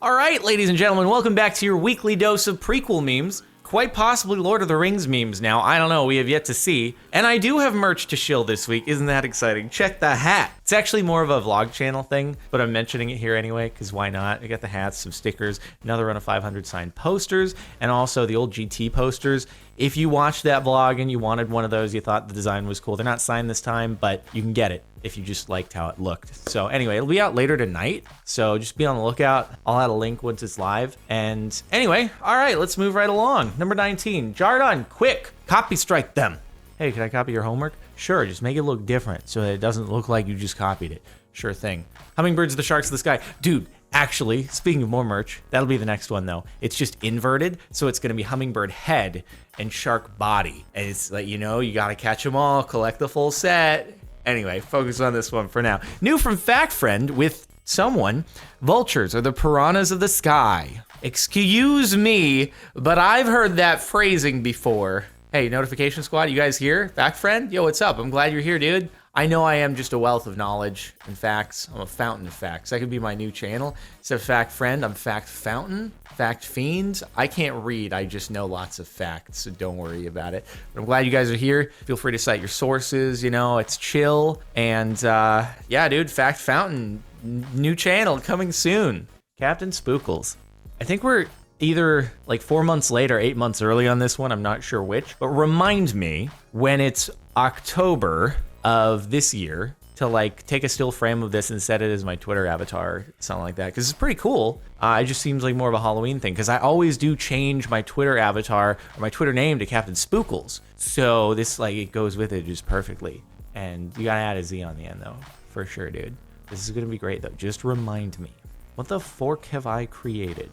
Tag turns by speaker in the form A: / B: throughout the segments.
A: All right, ladies and gentlemen, welcome back to your weekly dose of prequel memes. Quite possibly Lord of the Rings memes now. I don't know, we have yet to see. And I do have merch to shill this week. Isn't that exciting? Check the hat. It's actually more of a vlog channel thing, but I'm mentioning it here anyway, because why not? I got the hats, some stickers, another run of 500 signed posters, and also the old GT posters. If you watched that vlog and you wanted one of those, you thought the design was cool, they're not signed this time, but you can get it if you just liked how it looked. So anyway, it'll be out later tonight, so just be on the lookout. I'll add a link once it's live. And anyway, all right, let's move right along. Number 19, Jardon, quick, copy strike them. Hey, can I copy your homework? Sure, just make it look different so that it doesn't look like you just copied it. Sure thing. Hummingbirds, the sharks of the sky. Dude, actually, speaking of more merch, that'll be the next one though. It's just inverted, so it's gonna be hummingbird head and shark body. And it's like, you know, you gotta catch them all, collect the full set. Anyway, focus on this one for now. New from Fact Friend with someone, vultures are the piranhas of the sky. Excuse me, but I've heard that phrasing before. Hey, Notification Squad, you guys here? Fact Friend? Yo, what's up? I'm glad you're here, dude. I know I am just a wealth of knowledge and facts. I'm a fountain of facts. That could be my new channel. Instead of Fact Friend, I'm Fact Fountain, Fact Fiend. I can't read, I just know lots of facts, so don't worry about it. But I'm glad you guys are here. Feel free to cite your sources, you know, it's chill. And yeah, dude, Fact Fountain, new channel coming soon. CaptainSparklez. I think we're either like 4 months late or 8 months early on this one, I'm not sure which, but remind me when it's October of this year to like take a still frame of this and set it as my Twitter avatar, something like that, because it's pretty cool. It just seems like more of a Halloween thing, because I always do change my Twitter avatar or my Twitter name to CaptainSparklez, so this like it goes with it just perfectly. And you gotta add a Z on the end though, for sure, dude. This is gonna be great though. Just remind me, what the fork have I created?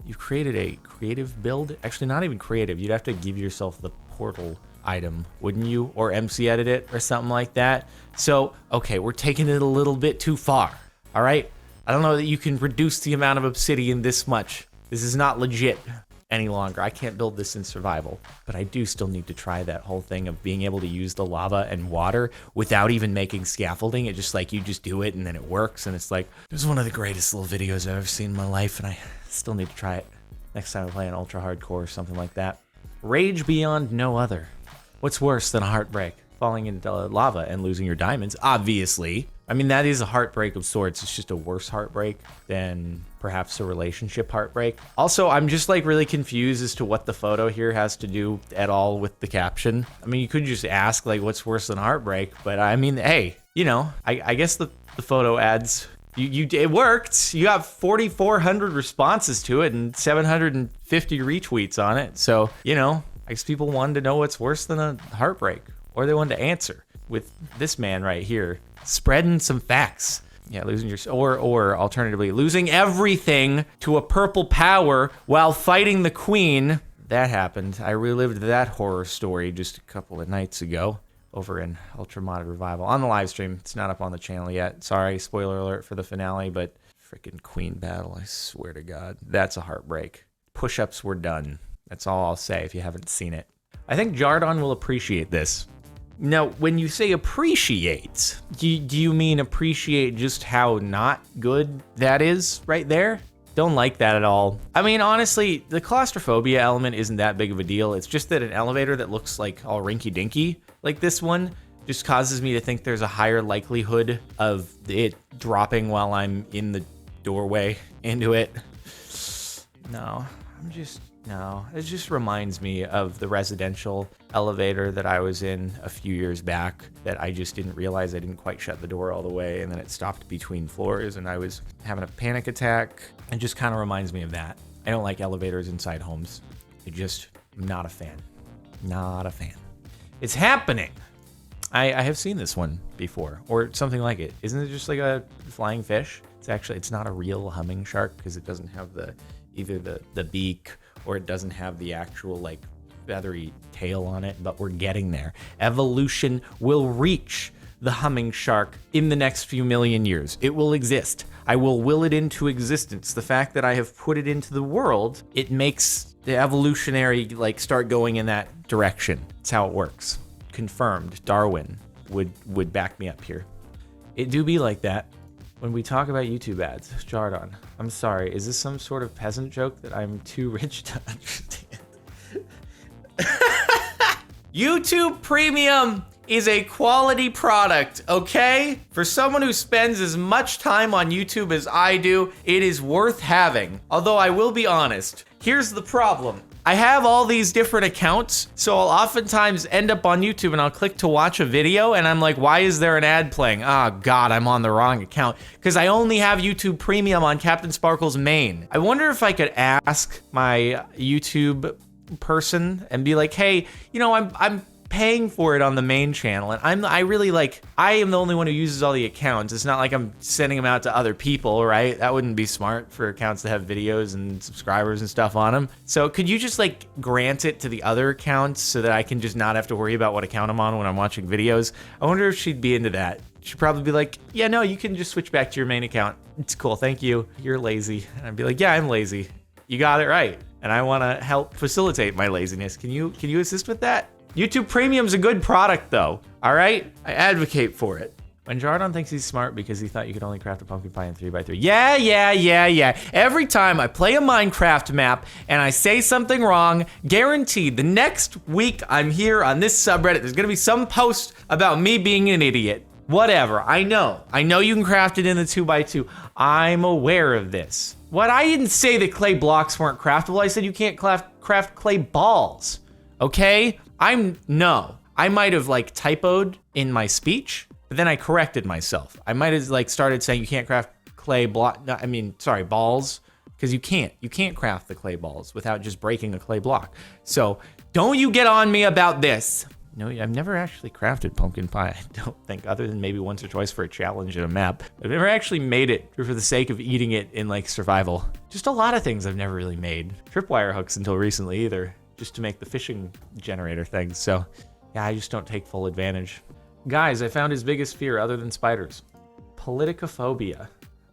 A: You've created a creative build? Actually, not even creative. You'd have to give yourself the portal item, wouldn't you? Or MC edit it or something like that. So, okay, we're taking it a little bit too far, all right? I don't know that you can reduce the amount of obsidian this much. This is not legit any longer. I can't build this in survival, but I do still need to try that whole thing of being able to use the lava and water without even making scaffolding. It just like, you just do it and then it works. And it's like, it was one of the greatest little videos I've ever seen in my life. And I still need to try it next time I play an ultra hardcore or something like that. Rage beyond no other. What's worse than a heartbreak? Falling into lava and losing your diamonds, obviously. I mean, that is a heartbreak of sorts. It's just a worse heartbreak than perhaps a relationship heartbreak. Also, I'm just like really confused as to what the photo here has to do at all with the caption. I mean, you could just ask like, what's worse than heartbreak? But I mean, hey, you know, I guess the photo adds, it worked. You got 4,400 responses to it and 750 retweets on it. So, you know, I guess people wanted to know what's worse than a heartbreak, or they wanted to answer with this man right here, spreading some facts. Yeah, losing your, or alternatively, losing everything to a purple power while fighting the queen. That happened. I relived that horror story just a couple of nights ago over in Ultra Modded Revival on the live stream. It's not up on the channel yet. Sorry, spoiler alert for the finale, but freaking queen battle, I swear to God. That's a heartbreak. Push-ups were done. That's all I'll say if you haven't seen it. I think Jardon will appreciate this. Now, when you say appreciate, do you mean appreciate just how not good that is right there? Don't like that at all. I mean, honestly, the claustrophobia element isn't that big of a deal. It's just that an elevator that looks like all rinky-dinky, like this one, just causes me to think there's a higher likelihood of it dropping while I'm in the doorway into it. No, it just reminds me of the residential elevator that I was in a few years back that I just didn't realize I didn't quite shut the door all the way, and then it stopped between floors and I was having a panic attack. It just kind of reminds me of that. I don't like elevators inside homes. I'm not a fan. Not a fan. It's happening. I have seen this one before, or something like it. Isn't it just like a flying fish? It's not a real humming shark because it doesn't have either the beak, or it doesn't have the actual like feathery tail on it, but we're getting there. Evolution will reach the humming shark in the next few million years. It will exist. I will will it into existence. The fact that I have put it into the world, it makes the evolutionary like start going in that direction. It's how it works. Confirmed. Darwin would back me up here. It do be like that. when we talk about YouTube ads, Jardon, I'm sorry, is this some sort of peasant joke that I'm too rich to understand? YouTube Premium is a quality product, okay? For someone who spends as much time on YouTube as I do, it is worth having. Although I will be honest, here's the problem. I have all these different accounts, so I'll oftentimes end up on YouTube and I'll click to watch a video and I'm like, why is there an ad playing? Oh God, I'm on the wrong account. Because I only have YouTube Premium on CaptainSparklez main. I wonder if I could ask my YouTube person and be like, hey, you know, I'm paying for it on the main channel, and I am the only one who uses all the accounts. It's not like I'm sending them out to other people, right? That wouldn't be smart for accounts that have videos and subscribers and stuff on them. So could you just like grant it to the other accounts so that I can just not have to worry about what account I'm on when I'm watching videos? I wonder if she'd be into that. She'd probably be like, yeah, no, you can just switch back to your main account. It's cool, thank you. You're lazy. And I'd be like, yeah, I'm lazy. You got it right. And I want to help facilitate my laziness. Can you assist with that? YouTube Premium's a good product though, all right? I advocate for it. When Jardon thinks he's smart because he thought you could only craft a pumpkin pie in 3x3. Yeah. Every time I play a Minecraft map and I say something wrong, guaranteed the next week I'm here on this subreddit, there's gonna be some post about me being an idiot. Whatever, I know you can craft it in the 2x2. I'm aware of this. What, I didn't say that clay blocks weren't craftable. I said you can't craft clay balls, okay? I might have like typoed in my speech, but then I corrected myself. I might have like started saying you can't craft balls, because you can't craft the clay balls without just breaking a clay block. So don't you get on me about this. No, I've never actually crafted pumpkin pie, I don't think, other than maybe once or twice for a challenge in a map. I've never actually made it for the sake of eating it in like survival. Just a lot of things I've never really made. Tripwire hooks until recently either, just to make the fishing generator things. So yeah, I just don't take full advantage. Guys, I found his biggest fear other than spiders. Politicophobia,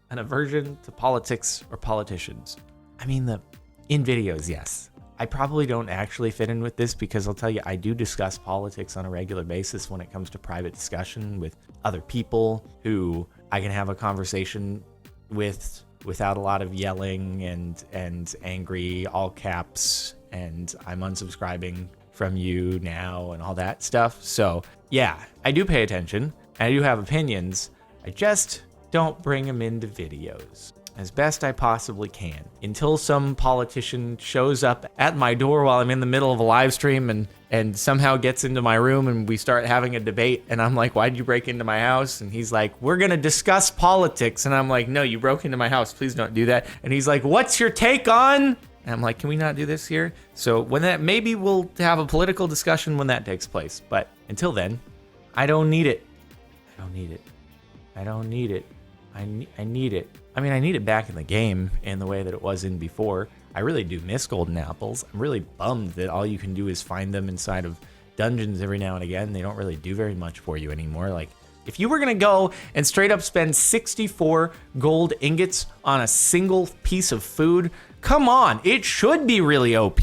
A: an aversion to politics or politicians. I mean, in videos, yes. I probably don't actually fit in with this because I'll tell you, I do discuss politics on a regular basis when it comes to private discussion with other people who I can have a conversation with without a lot of yelling and angry, all caps, and I'm unsubscribing from you now and all that stuff. So yeah, I do pay attention and I do have opinions. I just don't bring them into videos as best I possibly can until some politician shows up at my door while I'm in the middle of a live stream and somehow gets into my room and we start having a debate and I'm like, why'd you break into my house? And he's like, we're gonna discuss politics. And I'm like, no, you broke into my house, please don't do that. And he's like, what's your take on? And I'm like, can we not do this here? So when that, maybe we'll have a political discussion when that takes place. But until then, I don't need it. I need it. I mean, I need it back in the game in the way that it was in before. I really do miss golden apples. I'm really bummed that all you can do is find them inside of dungeons every now and again. They don't really do very much for you anymore. Like, if you were gonna go and straight up spend 64 gold ingots on a single piece of food, come on, it should be really OP.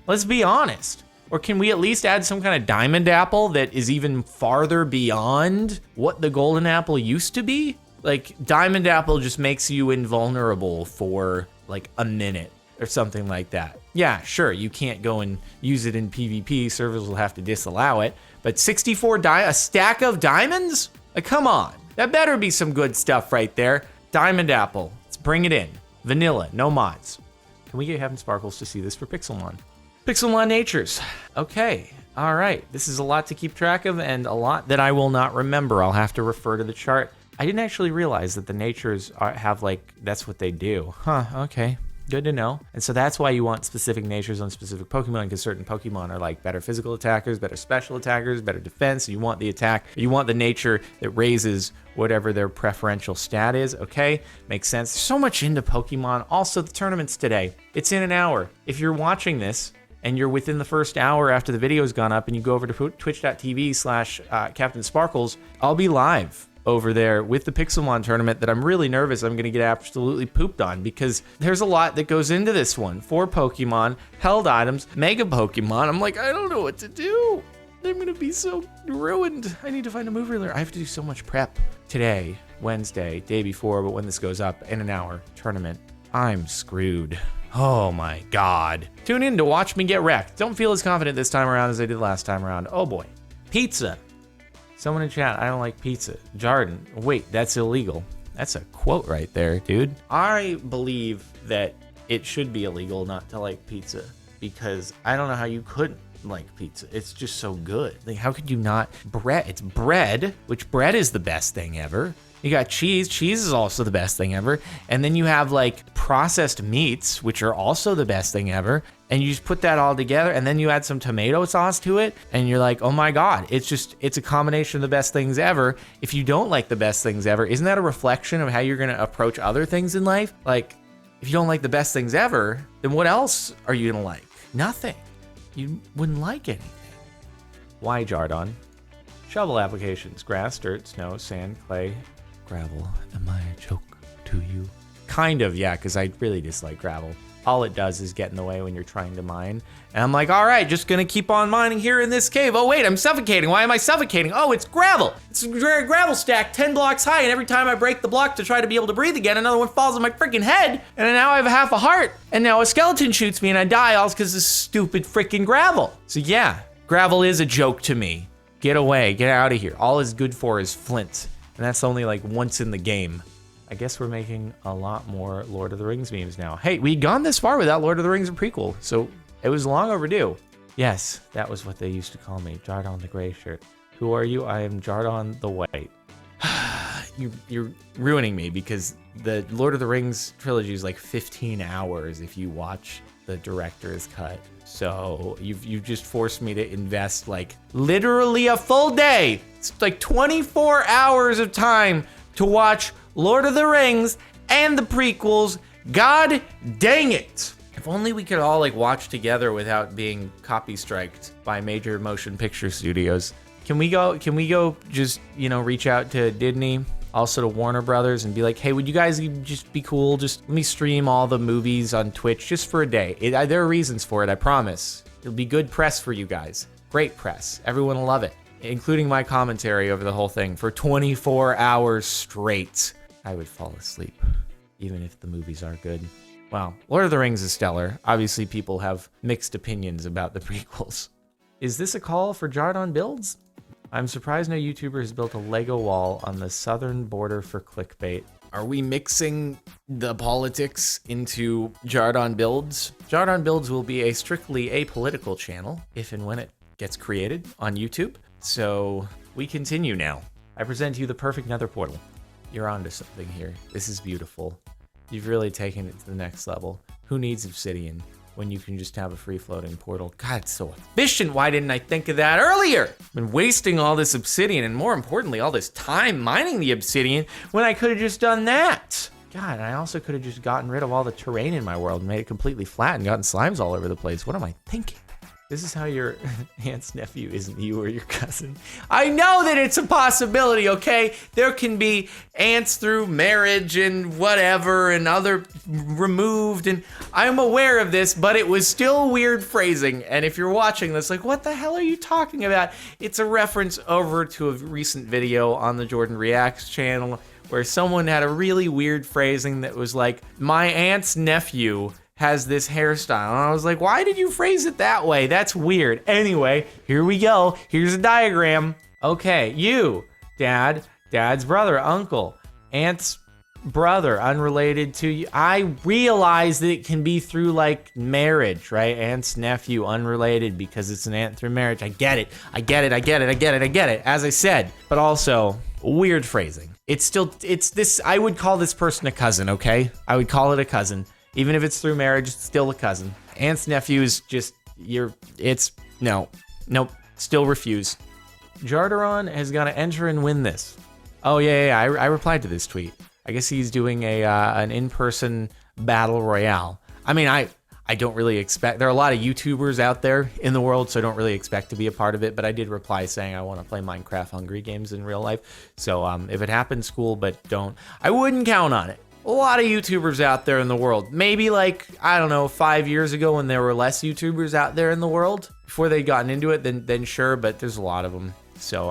A: Let's be honest. Or can we at least add some kind of diamond apple that is even farther beyond what the golden apple used to be? Like, diamond apple just makes you invulnerable for like a minute or something like that. Yeah, sure, you can't go and use it in PvP, servers will have to disallow it, but 64 a stack of diamonds? Like, come on, that better be some good stuff right there. Diamond apple, let's bring it in. Vanilla, no mods. Can we get CaptainSparklez to see this for Pixelmon? Pixelmon Natures, okay. All right, this is a lot to keep track of and a lot that I will not remember. I'll have to refer to the chart. I didn't actually realize that the natures have like, that's what they do. Huh, okay, good to know. And so that's why you want specific natures on specific Pokemon, because certain Pokemon are like better physical attackers, better special attackers, better defense. You want the attack, you want the nature that raises whatever their preferential stat is, okay? Makes sense. There's so much into Pokemon. Also, the tournament's today. It's in an hour. If you're watching this, and you're within the first hour after the video's gone up and you go over to twitch.tv/CaptainSparklez, I'll be live over there with the Pixelmon tournament that I'm really nervous I'm gonna get absolutely pooped on, because there's a lot that goes into this one. 4 Pokemon, held items, Mega Pokemon. I'm like, I don't know what to do. I'm gonna be so ruined. I need to find a move reeler. I have to do so much prep today Wednesday, day before, but when this goes up in an hour, tournament, I'm screwed. Oh my God. Tune in to watch me get wrecked. Don't feel as confident this time around as I did last time around. Oh boy. Pizza. Someone in chat, I don't like pizza. Jordan, wait, that's illegal. That's a quote right there, dude. I believe that it should be illegal not to like pizza because I don't know how you couldn't like pizza. It's just so good. Like, how could you not? Bread, it's bread, which bread is the best thing ever. You got cheese. Cheese is also the best thing ever. And then you have like processed meats, which are also the best thing ever. And you just put that all together and then you add some tomato sauce to it. And you're like, oh my God, it's a combination of the best things ever. If you don't like the best things ever, isn't that a reflection of how you're going to approach other things in life? Like, if you don't like the best things ever, then what else are you going to like? Nothing. You wouldn't like anything. Why, Jardon? Shovel applications: grass, dirt, snow, sand, clay, gravel. Am I a joke to you? Kind of, yeah, because I really dislike gravel. All it does is get in the way when you're trying to mine. And I'm like, all right, just gonna keep on mining here in this cave. Oh wait, I'm suffocating. Why am I suffocating? Oh, it's gravel. It's a gravel stack 10 blocks high, and every time I break the block to try to be able to breathe again, another one falls on my freaking head. And now I have half a heart. And now a skeleton shoots me and I die all because of stupid freaking gravel. So yeah, gravel is a joke to me. Get away, get out of here. All it's good for is flint. And that's only like once in the game. I guess we're making a lot more Lord of the Rings memes now. Hey, we'd gone this far without Lord of the Rings prequel, so it was long overdue. Yes, that was what they used to call me, Jardon the Gray Shirt. Who are you? I am Jardon the White. You're ruining me because the Lord of the Rings trilogy is like 15 hours if you watch the director's cut. So you've just forced me to invest like literally a full day. It's like 24 hours of time to watch Lord of the Rings and the prequels. God dang it. If only we could all like watch together without being copy striked by major motion picture studios. Can we go just, reach out to Disney, also to Warner Brothers, and be like, hey, would you guys just be cool? Just let me stream all the movies on Twitch just for a day. There are reasons for it, I promise. It'll be good press for you guys. Great press. Everyone will love it, including my commentary over the whole thing for 24 hours straight. I would fall asleep, even if the movies are good. Wow, Lord of the Rings is stellar. Obviously, people have mixed opinions about the prequels. Is this a call for Jardon builds? I'm surprised no YouTuber has built a Lego wall on the southern border for clickbait. Are we mixing the politics into Jardon builds? Jardon builds will be a strictly apolitical channel if and when it gets created on YouTube. So we continue now. I present to you the perfect nether portal. You're onto something here. This is beautiful. You've really taken it to the next level. Who needs obsidian when you can just have a free-floating portal? God, it's so efficient. Why didn't I think of that earlier? I've been wasting all this obsidian and more importantly, all this time mining the obsidian when I could have just done that. God, I also could have just gotten rid of all the terrain in my world and made it completely flat and gotten slimes all over the place. What am I thinking? This is how your aunt's nephew isn't you or your cousin. I know that it's a possibility, okay? There can be aunts through marriage and whatever and other removed, and I'm aware of this, but it was still weird phrasing. And if you're watching this, like, what the hell are you talking about? It's a reference over to a recent video on the Jordan Reacts channel where someone had a really weird phrasing that was like, my aunt's nephew has this hairstyle. And I was like, why did you phrase it that way? That's weird. Anyway, here we go. Here's a diagram. Okay, you, dad's brother, uncle, aunt's brother, unrelated to you. I realize that it can be through like marriage, right? Aunt's nephew, unrelated because it's an aunt through marriage. I get it. As I said, but also weird phrasing. It's this, I would call this person a cousin, okay? I would call it a cousin. Even if it's through marriage, it's still a cousin. Aunt's nephew is just, nope, still refuse. Jarderon has got to enter and win this. Oh, yeah, I replied to this tweet. I guess he's doing an in-person battle royale. I mean, I don't really expect, there are a lot of YouTubers out there in the world, so I don't really expect to be a part of it, but I did reply saying I want to play Minecraft Hungry Games in real life. So if it happens, cool, but I wouldn't count on it. A lot of YouTubers out there in the world. Maybe like, I don't know, 5 years ago when there were less YouTubers out there in the world, before they'd gotten into it, then sure, but there's a lot of them. So,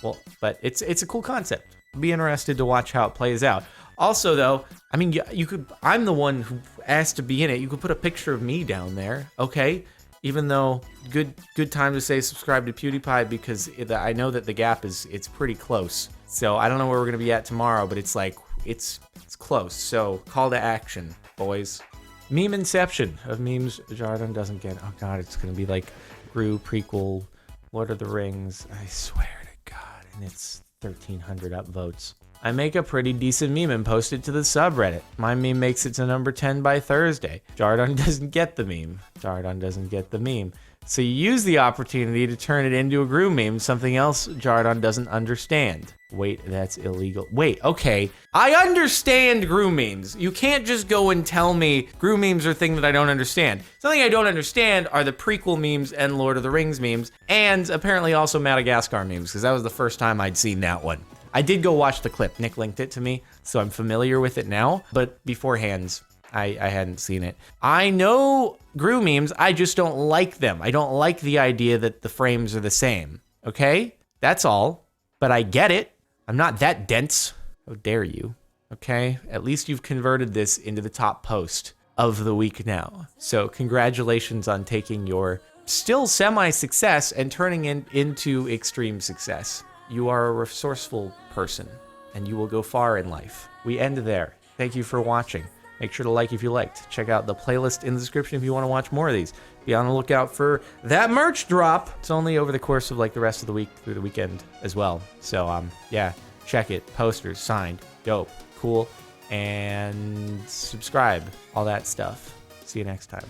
A: well, but it's a cool concept. Be interested to watch how it plays out. Also, though, I mean, you could. I'm the one who asked to be in it. You could put a picture of me down there, okay? Even though good time to say subscribe to PewDiePie because I know that the gap it's pretty close. So I don't know where we're gonna be at tomorrow, but it's like it's close. So call to action, boys. Meme inception of memes. Jordan doesn't get. Oh God, it's gonna be like Gru prequel, Lord of the Rings. I swear to God, and it's 1,300 upvotes. I make a pretty decent meme and post it to the subreddit. My meme makes it to number 10 by Thursday. Jardon doesn't get the meme. Jardon doesn't get the meme. So you use the opportunity to turn it into a Gru meme, something else Jardon doesn't understand. Wait, that's illegal. Wait, okay. I understand Gru memes. You can't just go and tell me Gru memes are a thing that I don't understand. Something I don't understand are the prequel memes and Lord of the Rings memes, and apparently also Madagascar memes, because that was the first time I'd seen that one. I did go watch the clip. Nick linked it to me, so I'm familiar with it now, but beforehand, I hadn't seen it. I know Gru memes, I just don't like them. I don't like the idea that the frames are the same, okay? That's all, but I get it. I'm not that dense. How dare you, okay? At least you've converted this into the top post of the week now. So congratulations on taking your still semi-success and turning it into extreme success. You are a resourceful person, and you will go far in life. We end there. Thank you for watching. Make sure to like if you liked. Check out the playlist in the description if you want to watch more of these. Be on the lookout for that merch drop. It's only over the course of like the rest of the week through the weekend as well. So yeah, check it. Posters, signed, dope, cool, and subscribe. All that stuff. See you next time.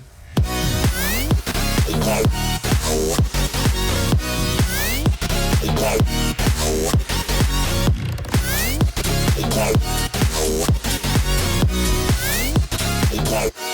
A: Wow.